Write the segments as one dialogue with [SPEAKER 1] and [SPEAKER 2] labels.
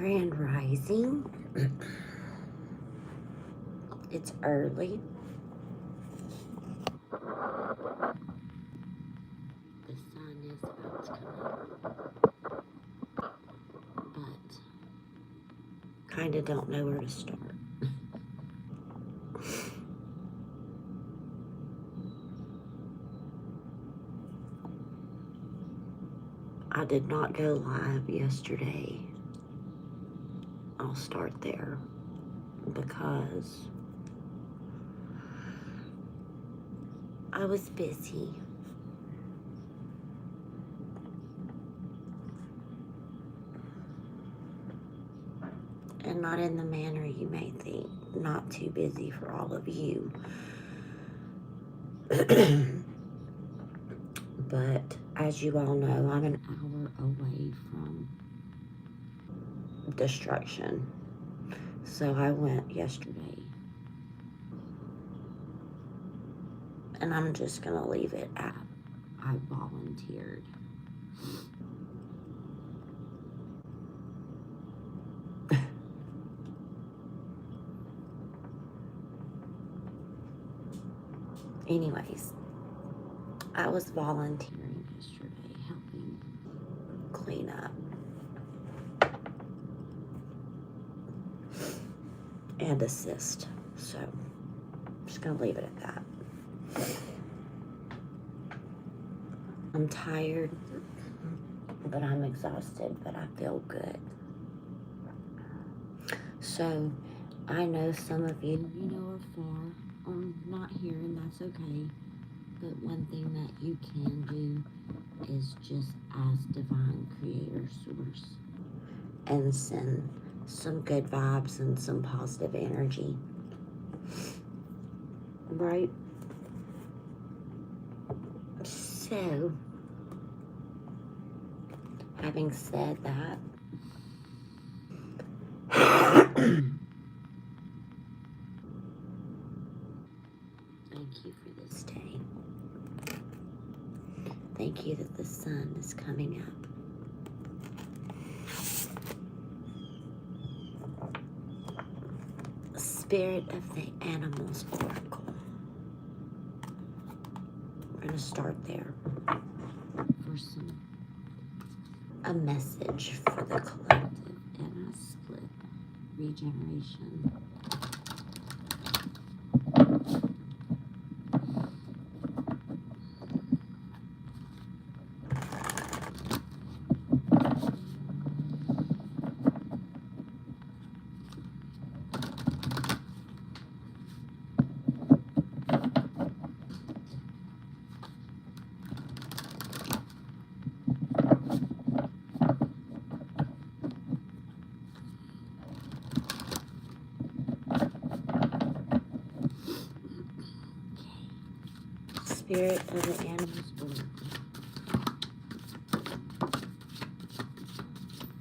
[SPEAKER 1] Grand Rising. It's early. The sun is about to come up, but kind of don't know where to start. I did not go live yesterday. I'll start there because I was busy. And not in the manner you may think. Not too busy for all of you. But as you all know, I'm an hour away from destruction. So I went yesterday. And I'm just going to leave it at I volunteered. Anyways, I was volunteering yesterday, helping clean up and assist. So, I'm just going to leave it at that. I'm tired, but I'm exhausted, but I feel good. So, I know some of you are far or not here, and that's okay. But one thing that you can do is just ask Divine Creator Source and send some good vibes and some positive energy. Right? So, having said that, thank you for this day. Thank you that the sun is coming up. Spirit of the Animals Oracle. We're going to start there for a message for the collective, and I split regeneration. Spirit of the Animals Oracle.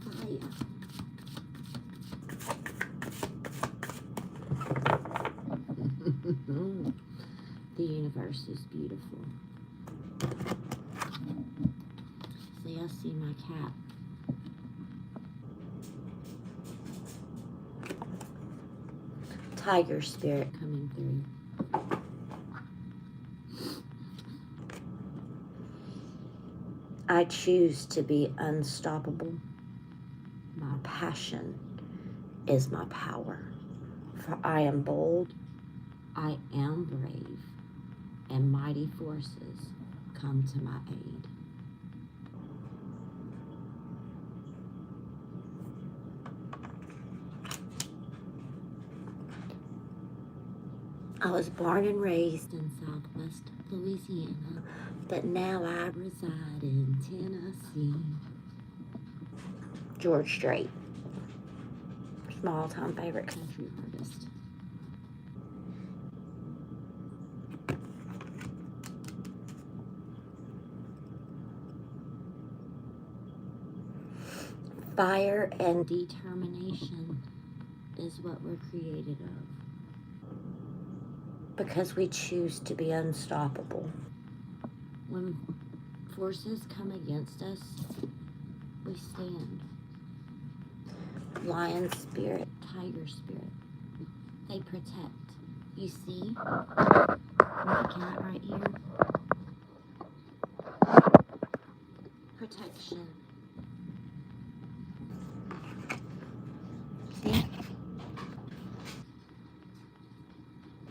[SPEAKER 1] Fire. The universe is beautiful. See, I see my cat. Tiger spirit coming through. I choose to be unstoppable. My passion is my power. For I am bold, I am brave, and mighty forces come to my aid. I was born and raised in Southwest Louisiana, but now I reside in Tennessee. George Strait, small-time favorite country artist. Fire and determination is what we're created of. Because we choose to be unstoppable. When forces come against us, we stand. lion spirit, tiger spirit. They protect. You see my cat right here? Protection. See?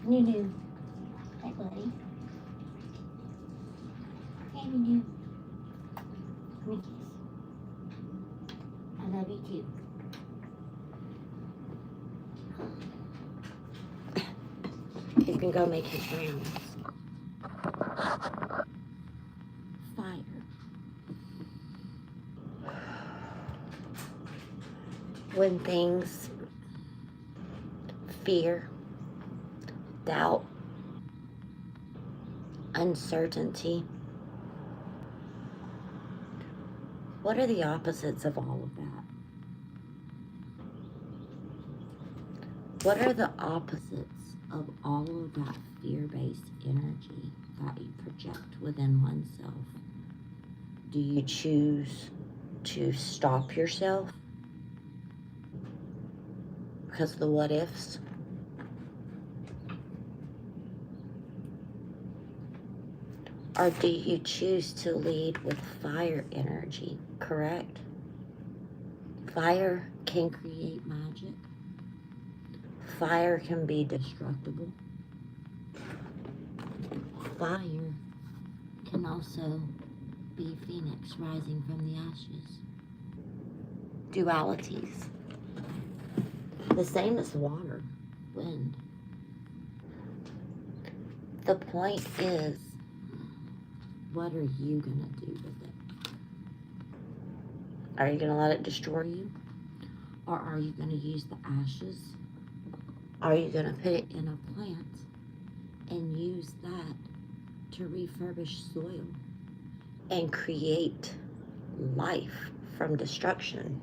[SPEAKER 1] Nunu. Hi, buddy. Hey, Nunu. Give me a kiss. I love you too. He's gonna go make his rounds. Fire. When things, fear, doubt, uncertainty, what are the opposites of all of that? What are the opposites of all of that fear-based energy that you project within oneself? Do you choose to stop yourself because of the what ifs? Or do you choose to lead with fire energy, correct? Fire can create magic. Fire can be destructible. Fire can also be phoenix rising from the ashes. Dualities. The same as water, wind. The point is, what are you going to do with it? Are you going to let it destroy you? Or are you going to use the ashes? Are you going to put it in a plant and use that to refurbish soil and create life from destruction?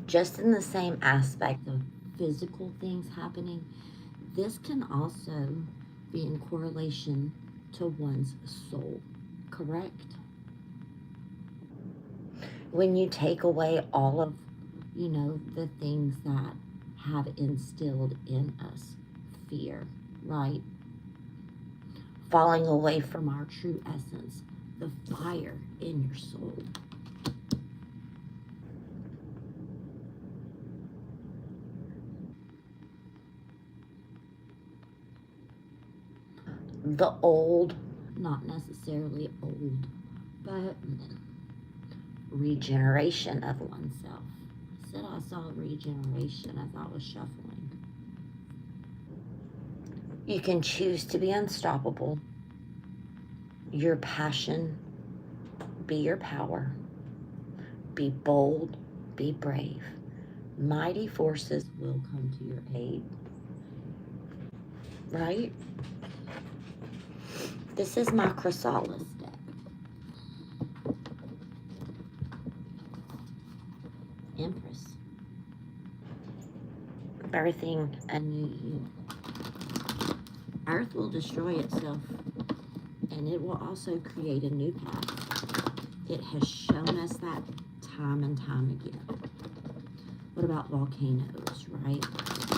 [SPEAKER 1] Just in the same aspect of physical things happening, this can also be in correlation to one's soul, correct? When you take away all of, the things that have instilled in us fear, right? Falling away from our true essence, the fire in your soul. The old, not necessarily old, but regeneration of oneself. I said I saw regeneration as I was shuffling. You can choose to be unstoppable. Your passion be your power. Be bold, be brave. Mighty forces will come to your aid. Right? This is my chrysalis deck. Empress. Birthing a new you. Earth will destroy itself, and it will also create a new path. It has shown us that time and time again. What about volcanoes, right?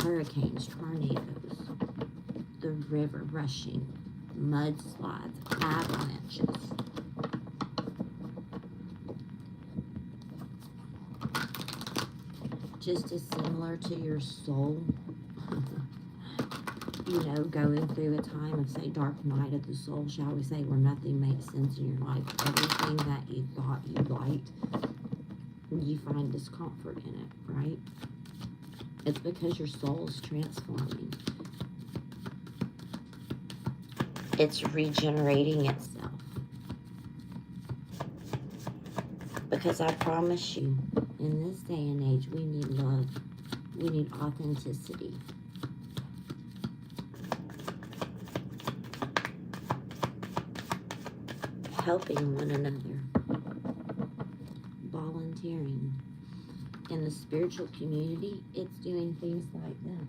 [SPEAKER 1] Hurricanes, tornadoes, the river rushing, mudslides, avalanches. Just as similar to your soul, going through a time of, say, dark night of the soul, shall we say, where nothing makes sense in your life. Everything that you thought you liked, you find discomfort in it, right? It's because your soul is transforming. It's regenerating itself. Because I promise you, in this day and age, we need love. We need authenticity. Helping one another. Volunteering. In the spiritual community, it's doing things like this.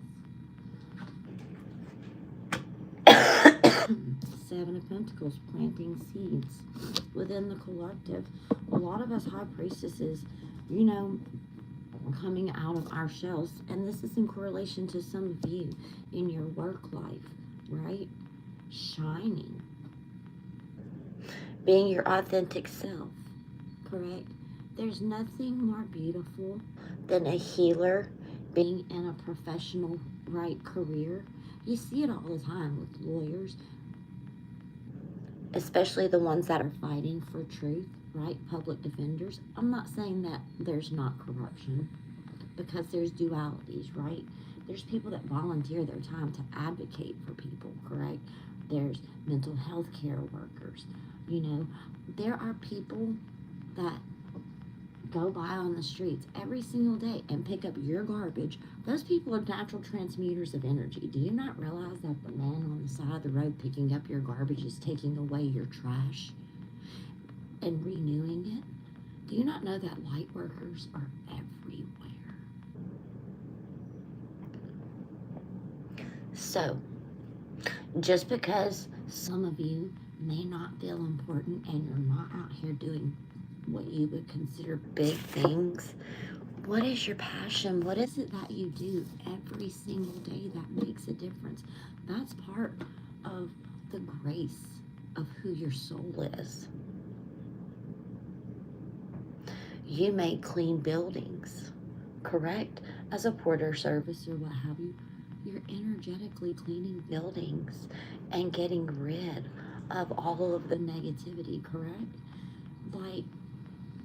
[SPEAKER 1] Seven of Pentacles, planting seeds within the collective. A lot of us high priestesses you know, coming out of our shells. And this is in correlation to some of you in your work life, right? Shining. Being your authentic self, correct? There's nothing more beautiful than a healer being in a professional, right, career. You see it all the time with lawyers, especially the ones that are fighting for truth, right? Public defenders. I'm not saying that there's not corruption, because there's dualities, right? There's people that volunteer their time to advocate for people, correct? There's mental health care workers. You know, there are people that go by on the streets every single day and pick up your garbage. Those people are natural transmuters of energy. Do you not realize that the man on the side of the road picking up your garbage is taking away your trash and renewing it? Do you not know that light workers are everywhere? So, just because some of you may not feel important and you're not out here doing what you would consider big things, what is your passion? What is it that you do every single day that makes a difference? That's part of the grace of who your soul is. You may clean buildings, correct? As a porter service or what have you, you're energetically cleaning buildings and getting rid of all of the negativity, correct? Like,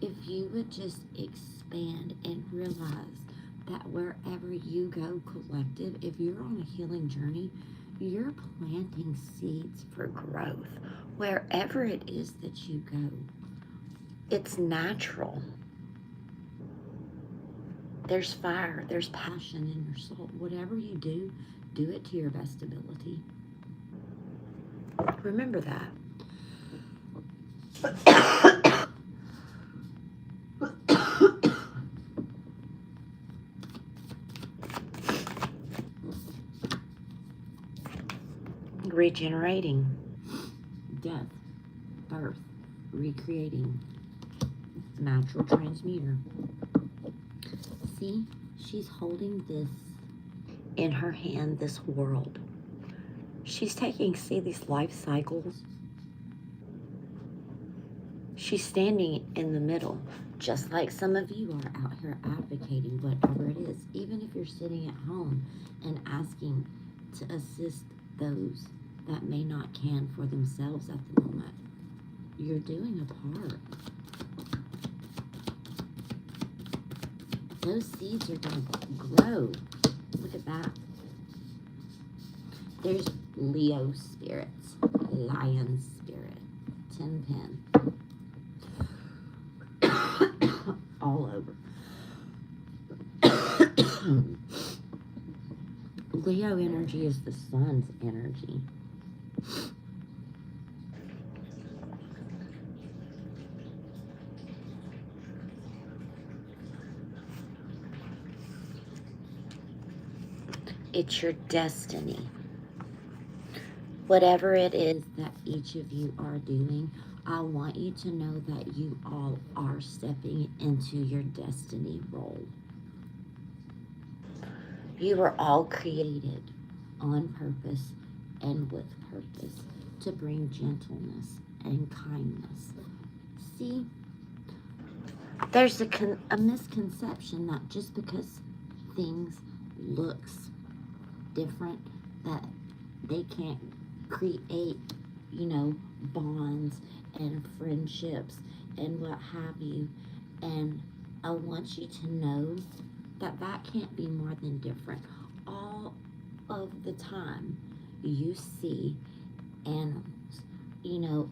[SPEAKER 1] if you would just expand and realize that wherever you go, collective, if you're on a healing journey, you're planting seeds for growth wherever it is that you go. It's natural. There's fire, there's passion in your soul. Whatever you do it to your best ability. Remember that. Regenerating, death, birth, recreating, natural transmuter. See, she's holding this in her hand, this world. She's taking, see these life cycles? She's standing in the middle, just like some of you are out here advocating whatever it is, even if you're sitting at home and asking to assist those that may not can for themselves at the moment. You're doing a part. Those seeds are going to grow. Look at that. There's Leo spirits, lion spirit, 10 pin. All over. Leo energy is the sun's energy. It's your destiny. Whatever it is that each of you are doing, I want you to know that you all are stepping into your destiny role. You were all created on purpose and with purpose to bring gentleness and kindness. See, there's a misconception that just because things looks different, that they can't create, bonds and friendships and what have you. And I want you to know that that can't be more than different. All of the time you see animals,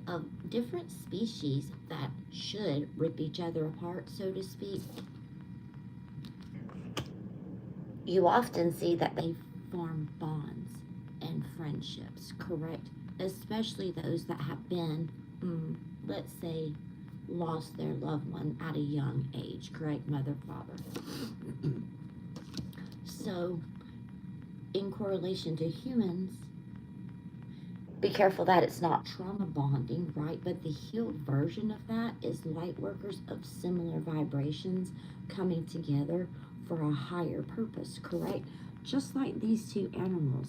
[SPEAKER 1] of different species that should rip each other apart, so to speak. You often see that they form bonds and friendships, correct? Especially those that have been, let's say, lost their loved one at a young age, correct? Mother, father. So, in correlation to humans, Be careful that it's not trauma bonding, right? But the healed version of that is light workers of similar vibrations coming together for a higher purpose, correct? Just like these two animals,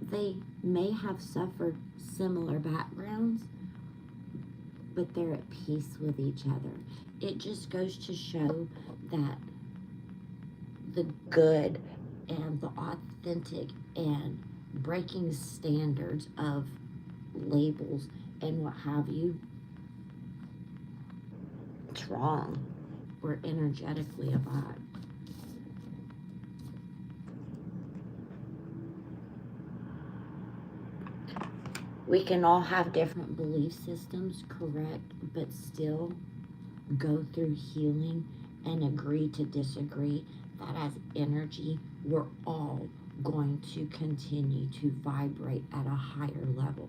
[SPEAKER 1] they may have suffered similar backgrounds, but they're at peace with each other. It just goes to show that the good and the authentic and breaking standards of labels and what have you, it's wrong. We're energetically a vibe. We can all have different belief systems, correct, but still go through healing and agree to disagree. That as energy, we're all going to continue to vibrate at a higher level.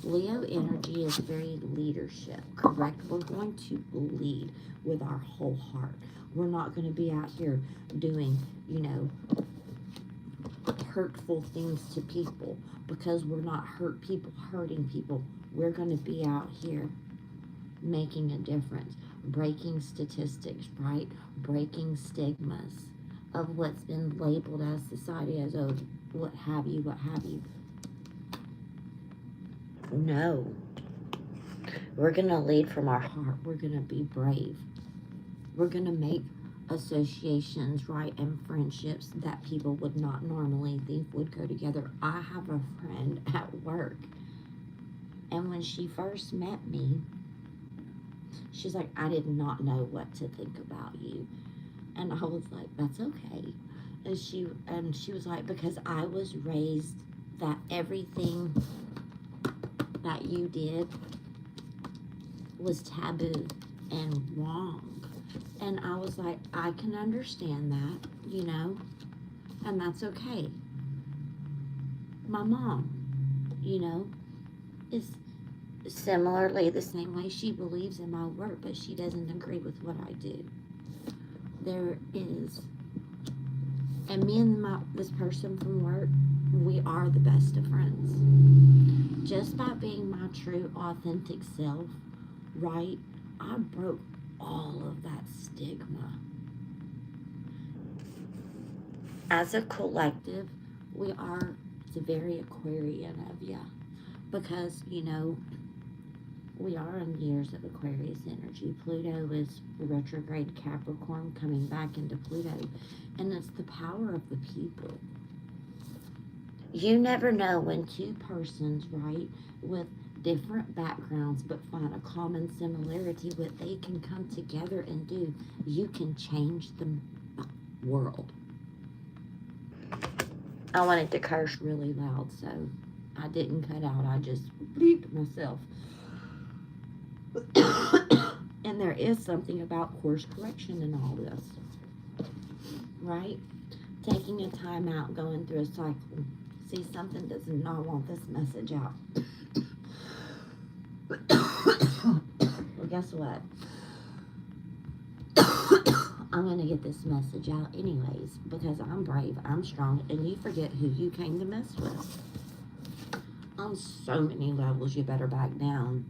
[SPEAKER 1] Leo energy is very leadership, correct? We're going to lead with our whole heart. We're not going to be out here doing, hurtful things to people, because we're not hurting people. We're going to be out here making a difference, breaking statistics, right? Breaking stigmas of what's been labeled as society as, oh, what have you. No. We're going to lead from our heart. We're going to be brave. We're going to make associations, right, and friendships that people would not normally think would go together. I have a friend at work, and when she first met me, she's like, I did not know what to think about you. And I was like, that's okay. And she was like, because I was raised that everything that you did was taboo and wrong. And I was like, I can understand that, and that's okay. My mom, is similarly the same way. She believes in my work, but she doesn't agree with what I do. There is, and me and this person from work, we are the best of friends. Just by being my true, authentic self, right, I broke all of that stigma. As a collective, we are, it's very Aquarian of ya, because, we are in years of Aquarius energy. Pluto is retrograde Capricorn coming back into Pluto, and it's the power of the people. You never know when two persons, right, with different backgrounds but find a common similarity, what they can come together and do. You can change the world. I wanted to curse really loud, so I didn't cut out. I just bleeped myself. And there is something about course correction in all this, right? Taking a time out, going through a cycle. See, something does not want this message out. Well, guess what? I'm going to get this message out anyways, because I'm brave, I'm strong, and you forget who you came to mess with. On so many levels, you better back down.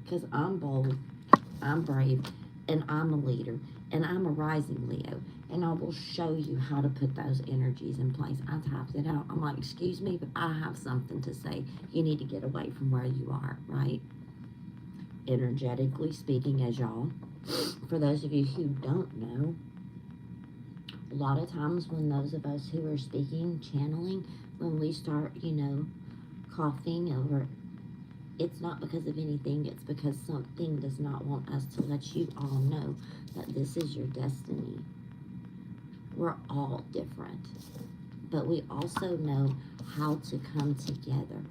[SPEAKER 1] Because I'm bold, I'm brave, and I'm a leader, and I'm a rising Leo, and I will show you how to put those energies in place. I tapped it out. I'm like, excuse me, but I have something to say. You need to get away from where you are, right? Energetically speaking, as y'all, for those of you who don't know, a lot of times when those of us who are speaking, channeling, when we start, coughing over, it's not because of anything, it's because something does not want us to let you all know that this is your destiny. We're all different, but we also know how to come together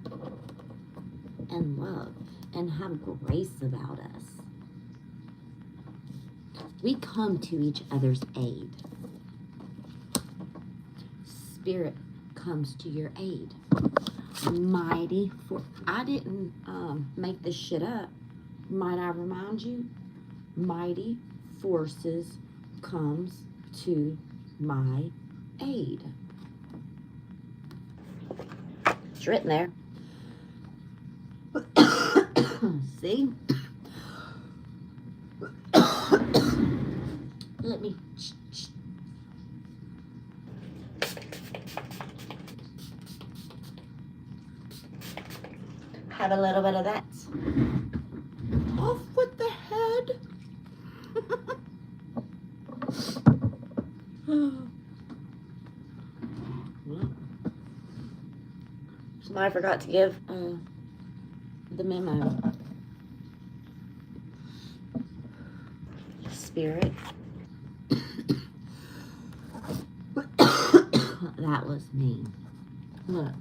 [SPEAKER 1] and love and have grace about us. We come to each other's aid. Spirit comes to your aid. Mighty for I didn't make this shit up. Might I remind you? Mighty forces comes to my aid. It's written there. See? Let me. Have a little bit of that. Off with the head. Somebody forgot to give the memo. Spirit. That was me. Look.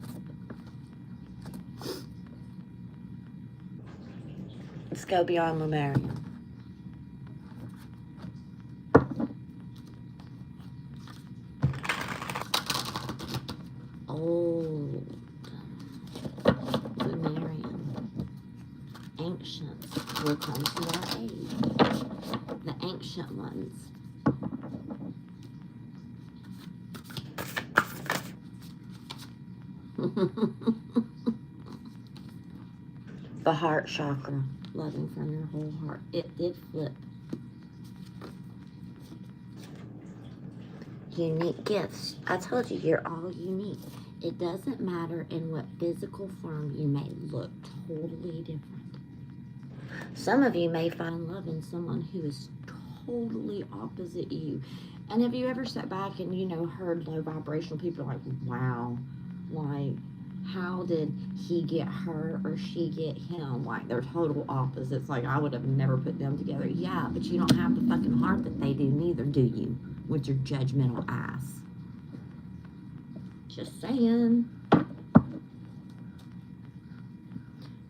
[SPEAKER 1] Let's go beyond Lemurian. Old Lemurian. Ancients will come to our aid. The ancient ones. The heart chakra, loving from your whole heart. It did flip. Unique gifts. I told you, you're all unique. It doesn't matter in what physical form you may look, totally different. Some of you may find love in someone who is totally opposite you. And have you ever sat back and, you know, heard low vibrational people like, wow, like, how did he get her or she get him? Like, they're total opposites. Like, I would have never put them together. Yeah, but you don't have the fucking heart that they do, neither do you, with your judgmental ass. Just saying.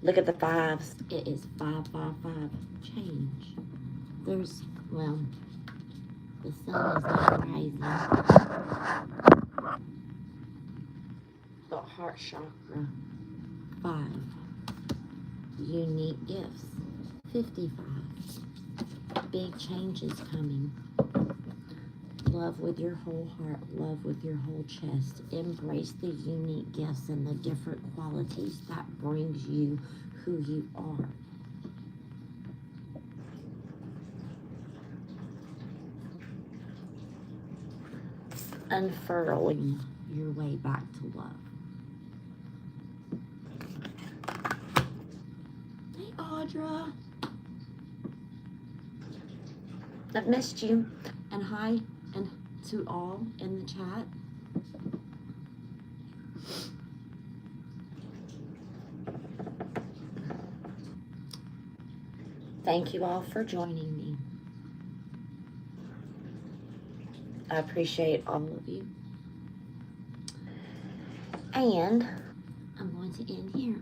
[SPEAKER 1] Look at the fives. It is 555. Change. There's, well, the sun is not rising. The heart chakra. 5. Unique gifts. 55. Big changes coming. Love with your whole heart. Love with your whole chest. Embrace the unique gifts and the different qualities that brings you who you are. Unfurling your way back to love. Hey, Audra. I've missed you. And hi, and to all in the chat. Thank you all for joining me. I appreciate all of you. And I'm going to end here.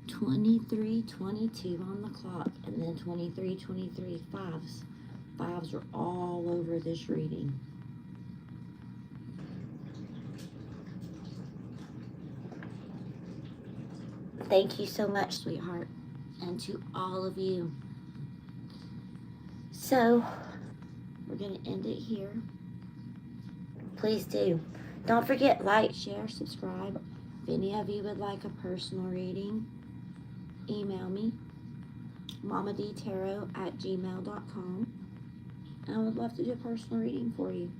[SPEAKER 1] 23:22 on the clock, and then 23:23 fives. Fives are all over this reading. Thank you so much, sweetheart, and to all of you. So, we're going to end it here. Please do. Don't forget, like, share, subscribe. If any of you would like a personal reading, email me, mamadtarot@gmail.com. And I would love to do a personal reading for you.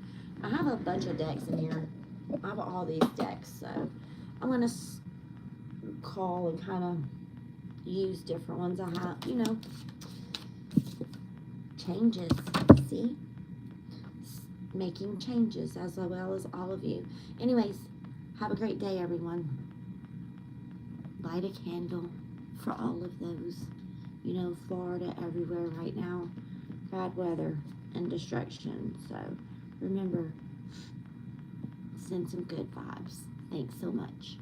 [SPEAKER 1] I have a bunch of decks in here. I have all these decks, so I'm going to call and kind of use different ones I have, you know. Changes, see? Making changes as well as all of you. Anyways, have a great day, everyone. Light a candle for all of those. You know, Florida everywhere right now. Bad weather and destruction. So remember, send some good vibes. Thanks so much.